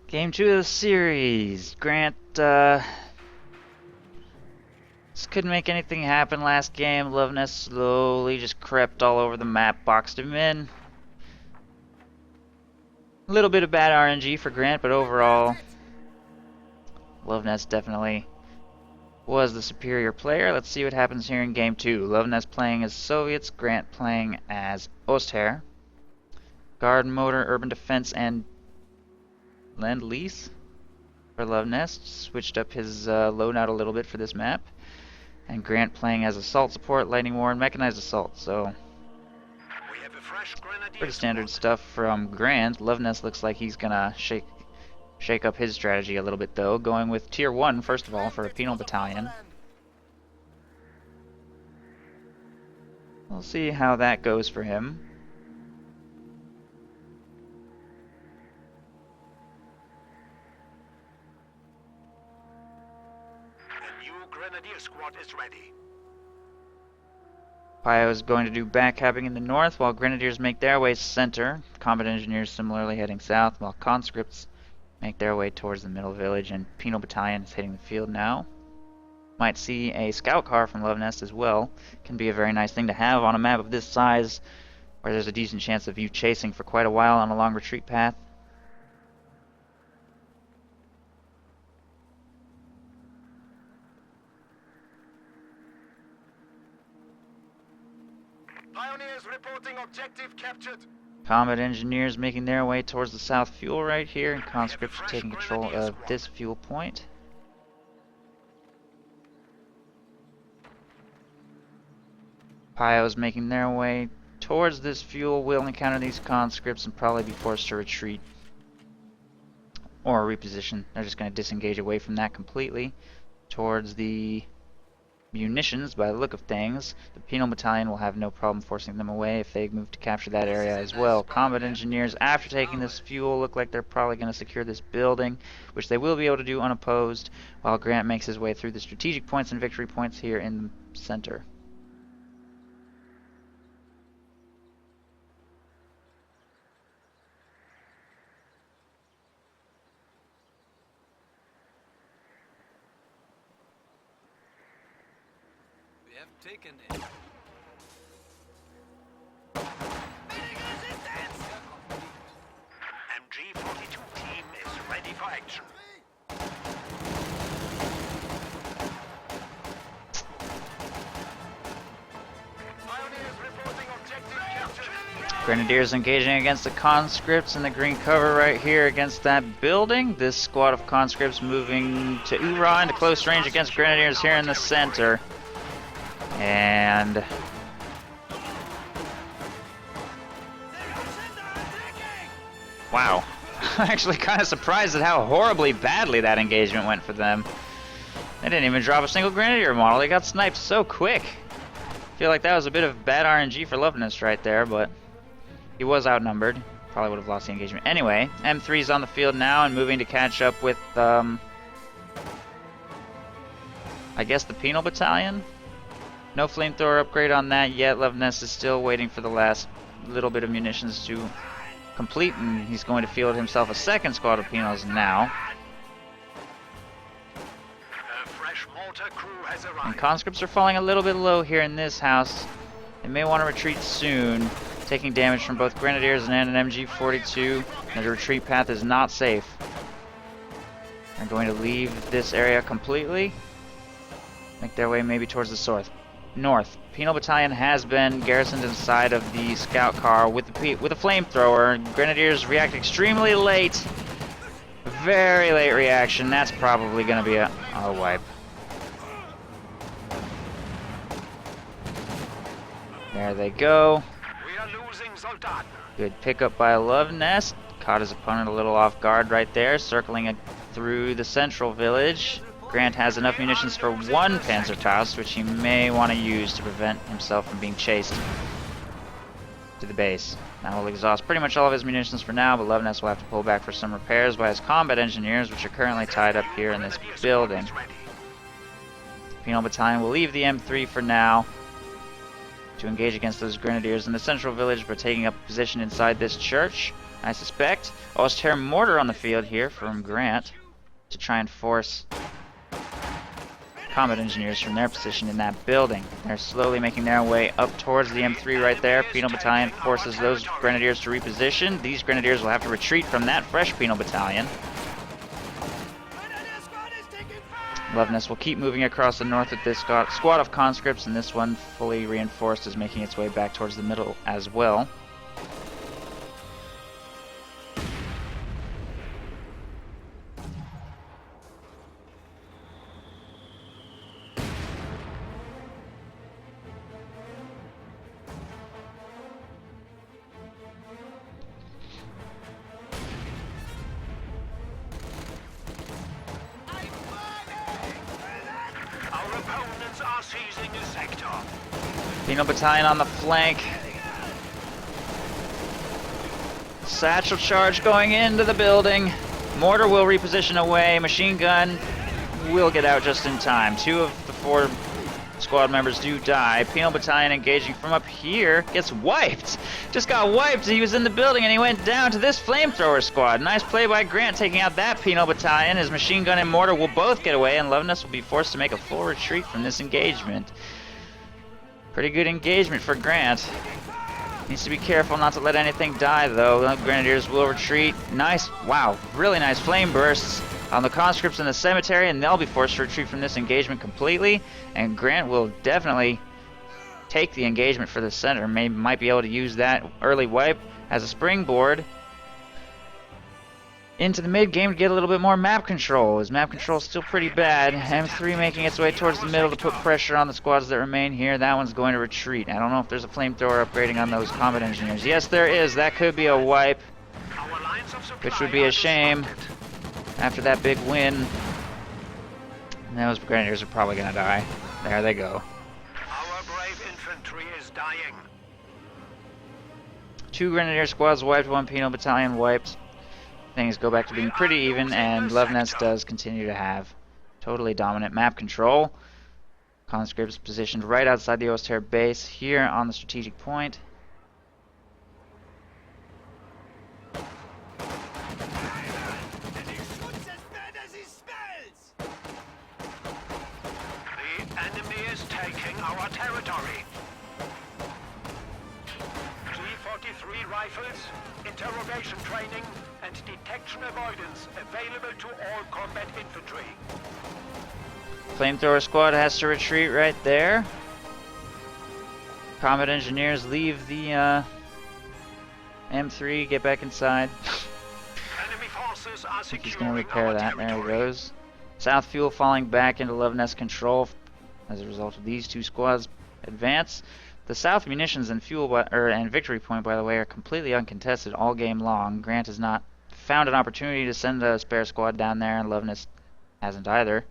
Game 2 of the series. Grant, just couldn't make anything happen last game. Luvnest slowly just crept all over the map, boxed him in. A little bit of bad RNG for Grant, but overall, Luvnest definitely was the superior player. Let's see what happens here in Game 2. Luvnest playing as Soviets, Grant playing as Osther. Guard, Motor, Urban Defense, and Lend-Lease for Luvnest. Switched up his loadout a little bit for this map. And Grant playing as Assault Support, Lightning War, and Mechanized Assault. So, pretty standard stuff from Grant. Luvnest looks like he's gonna shake up his strategy a little bit though, going with Tier 1 first of all for a Penal Battalion. We'll see how that goes for him. The new Grenadier squad is ready. Pio is going to do backcapping in the north while Grenadiers make their way center. Combat Engineers similarly heading south while Conscripts make their way towards the middle village, and Penal Battalion is hitting the field now. Might see a scout car from Luvnest as well. Can be a very nice thing to have on a map of this size where there's a decent chance of you chasing for quite a while on a long retreat path. Pioneers reporting objective captured. Combat Engineers making their way towards the south fuel right here, and Conscripts taking control of this fuel point. Pios making their way towards this fuel will encounter these Conscripts and probably be forced to retreat or reposition. They're just going to disengage away from that completely towards the munitions. By the look of things, the Penal Battalion will have no problem forcing them away if they move to capture that area as well. Combat Engineers, after taking this fuel, look like they're probably going to secure this building, which they will be able to do unopposed, while Grant makes his way through the strategic points and victory points here in the center. Taken it. MG-42 team is ready for action. Pioneers reporting objective captured. Grenadiers engaging against the Conscripts in the green cover right here against that building. This squad of Conscripts moving to Ura into close range against Grenadiers here in the center. And wow, I'm actually kind of surprised at how horribly badly that engagement went for them. They didn't even drop a single Grenadier model. They got sniped so quick. I feel like that was a bit of bad RNG for Luvnest right there, but he was outnumbered. Probably would have lost the engagement. Anyway, M3's on the field now and moving to catch up with, I guess the Penal Battalion? No flamethrower upgrade on that yet. Luvnest is still waiting for the last little bit of munitions to complete, and he's going to field himself a second squad of Penals now. A fresh mortar crew has And arrived. Conscripts are falling a little bit low here in this house. They may want to retreat soon, taking damage from both Grenadiers and an MG-42. The retreat path is not safe. They're going to leave this area completely. Make their way maybe towards the north. Penal Battalion has been garrisoned inside of the scout car with a flamethrower. Grenadiers react extremely late. Very late reaction. That's probably going to be a wipe. There they go. We are losing Soldaten. Good pickup by Luvnest. Caught his opponent a little off guard right there, circling it through the central village. Grant has enough munitions for one Panzerfaust, which he may want to use to prevent himself from being chased to the base. Now we'll exhaust pretty much all of his munitions for now, but Luvnest will have to pull back for some repairs by his combat engineers, which are currently tied up here in this building. The Penal Battalion will leave the M3 for now to engage against those Grenadiers in the central village by taking up a position inside this church. I suspect. Auster mortar on the field here from Grant to try and force combat engineers from their position in that building. They're slowly making their way up towards the M3 right there. Penal Battalion forces those grenadiers to reposition. These grenadiers will have to retreat from that fresh Penal Battalion. Luvnest will keep moving across the north with this squad of conscripts, and this one, fully reinforced, is making its way back towards the middle as well. Seizing the sector. Penal Battalion on the flank. Satchel charge going into the building. Mortar will reposition away. Machine gun will get out just in time. 2 of the 4 squad members do die. Penal Battalion engaging from up here gets wiped. Just got wiped. He was in the building and he went down to this flamethrower squad. Nice play by Grant taking out that Penal Battalion. His machine gun and mortar will both get away, and Luvnest will be forced to make a full retreat from this engagement. Pretty good engagement for Grant. Needs to be careful not to let anything die, though. The Grenadiers will retreat. Nice, wow, really nice flame bursts on the conscripts in the cemetery, and they'll be forced to retreat from this engagement completely. And Grant will definitely take the engagement for the center. Might be able to use that early wipe as a springboard into the mid game to get a little bit more map control. His map control is still pretty bad. M3 making its way towards the middle to put pressure on the squads that remain here. That one's going to retreat. I don't know if there's a flamethrower upgrading on those combat engineers. Yes, there is. That could be a wipe, which would be a shame after that big win. And those grenadiers are probably going to die. There they go. Our brave infantry is dying. 2 grenadier squads wiped, 1 penal battalion wiped. Things go back to being pretty even, and Luvnest does continue to have totally dominant map control. Conscripts positioned right outside the Oster base here on the strategic point. The enemy is taking our territory. G43 rifles, interrogation training, and detection avoidance available to all combat infantry. Flamethrower squad has to retreat right there. Combat engineers leave the M3, get back inside. Enemy forces are I think he's securing going to repair our that. There he territory. goes. South fuel falling back into Luvnest control as a result of these 2 squads' advance. The South munitions and fuel and victory point, by the way, are completely uncontested all game long. Grant has not found an opportunity to send a spare squad down there, and Luvnest hasn't either.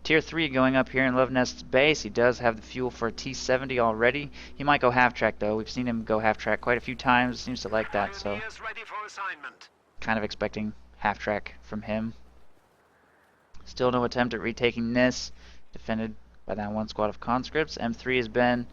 Tier 3 going up here in Luvnest's base. He does have the fuel for a T-70 already. He might go half-track, though. We've seen him go half-track quite a few times. Seems to like that, so Pioneers ready for assignment. kind of expecting half-track from him. Still no attempt at retaking this. Defended by that 1 squad of conscripts. M3 has been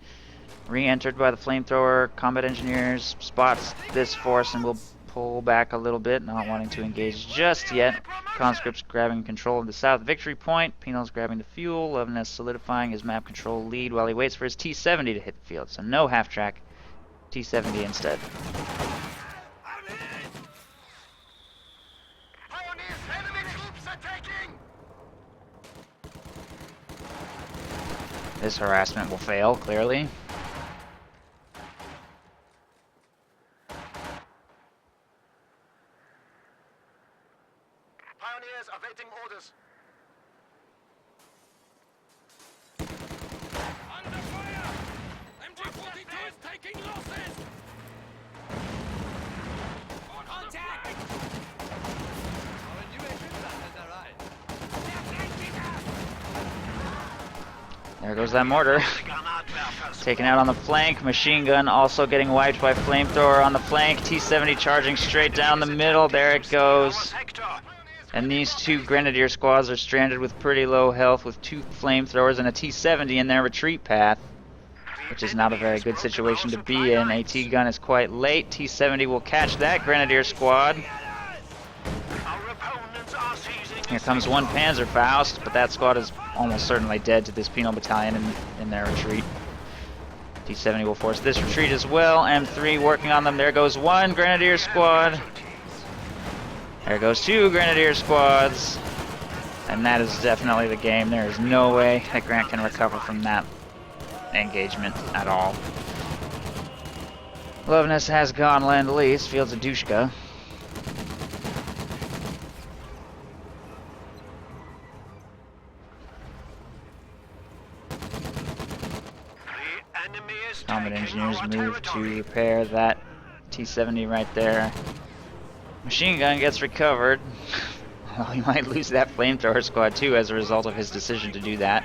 re-entered by the flamethrower. Combat engineers spots this force and will pull back a little bit, not wanting to engage just yet. Conscripts grabbing control of the south victory point. Penal's grabbing the fuel. Luvnest solidifying his map control lead while he waits for his T-70 to hit the field. So no half-track, T-70 instead. Pioneers, enemy troops attacking! This harassment will fail, clearly. Pioneers awaiting orders. Under fire! MG-42 is taking losses! Contact! Our new Egyptian has arrived. There goes that mortar. Taken out on the flank. Machine gun also getting wiped by flamethrower on the flank. T-70 charging straight down the middle. There it goes. And these 2 grenadier squads are stranded with pretty low health with 2 flamethrowers and a T-70 in their retreat path. The which is not a very good situation to be in. AT gun is quite late. T-70 will catch that Grenadier squad. Here comes one Panzerfaust, but that squad is almost certainly dead to this penal battalion in their retreat. T-70 will force this retreat as well. M3 working on them. There goes one Grenadier squad. There goes two Grenadier squads. And that is definitely the game. There is no way that Grant can recover from that engagement at all. Luvnest has gone Lend-Lease, fields of Dushka. Combat engineers move to repair that T-70 right there. Machine gun gets recovered. Well, he might lose that flamethrower squad too as a result of his decision to do that.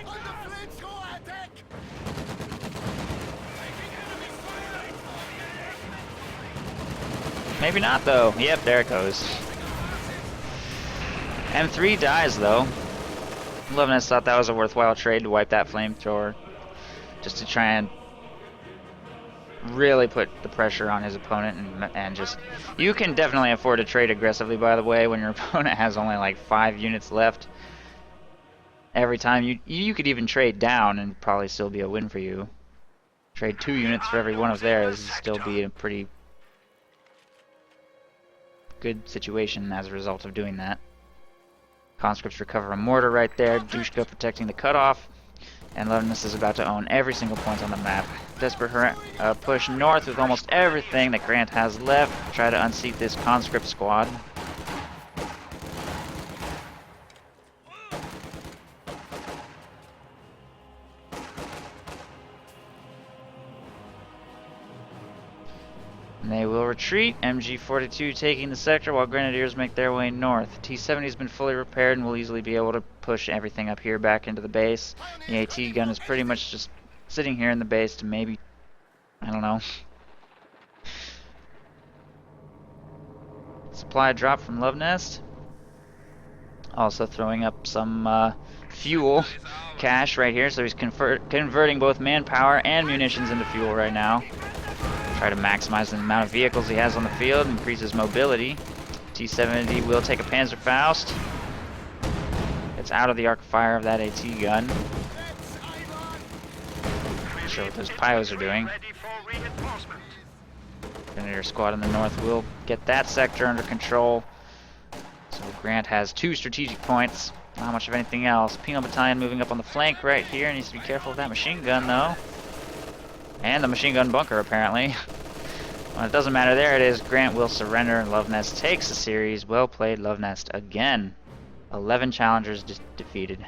Maybe not though. Yep, there it goes. M3 dies though. Luvnest thought that was a worthwhile trade to wipe that flamethrower, just to try and really put the pressure on his opponent and just... You can definitely afford to trade aggressively, by the way, when your opponent has only like 5 units left. Every time you could even trade down and probably still be a win for you. Trade 2 units for every one of theirs and still be a pretty good situation as a result of doing that. Conscripts recover a mortar right there. Dushka protecting the cutoff. And Luvnest is about to own every single point on the map. Desperate push north with almost everything that Grant has left. Try to unseat this conscript squad. And they will retreat. MG-42 taking the sector while Grenadiers make their way north. T-70 has been fully repaired and will easily be able to push everything up here back into the base. The AT gun is pretty much just sitting here in the base to maybe, I don't know. Supply drop from Luvnest. Also throwing up some fuel cache right here, so he's converting both manpower and munitions into fuel right now. Try to maximize the amount of vehicles he has on the field, increase his mobility. T-70 will take a Panzerfaust. It's out of the arc of fire of that AT gun. Not sure what those Pyos are doing. Grenadier squad in the north will get that sector under control. So Grant has 2 strategic points. Not much of anything else. Penal battalion moving up on the flank right here. Needs to be careful of that machine gun though. And the machine gun bunker, apparently. Well, it doesn't matter. There it is. Grant will surrender, and Luvnest takes the series. Well played, Luvnest, again. 11 challengers defeated.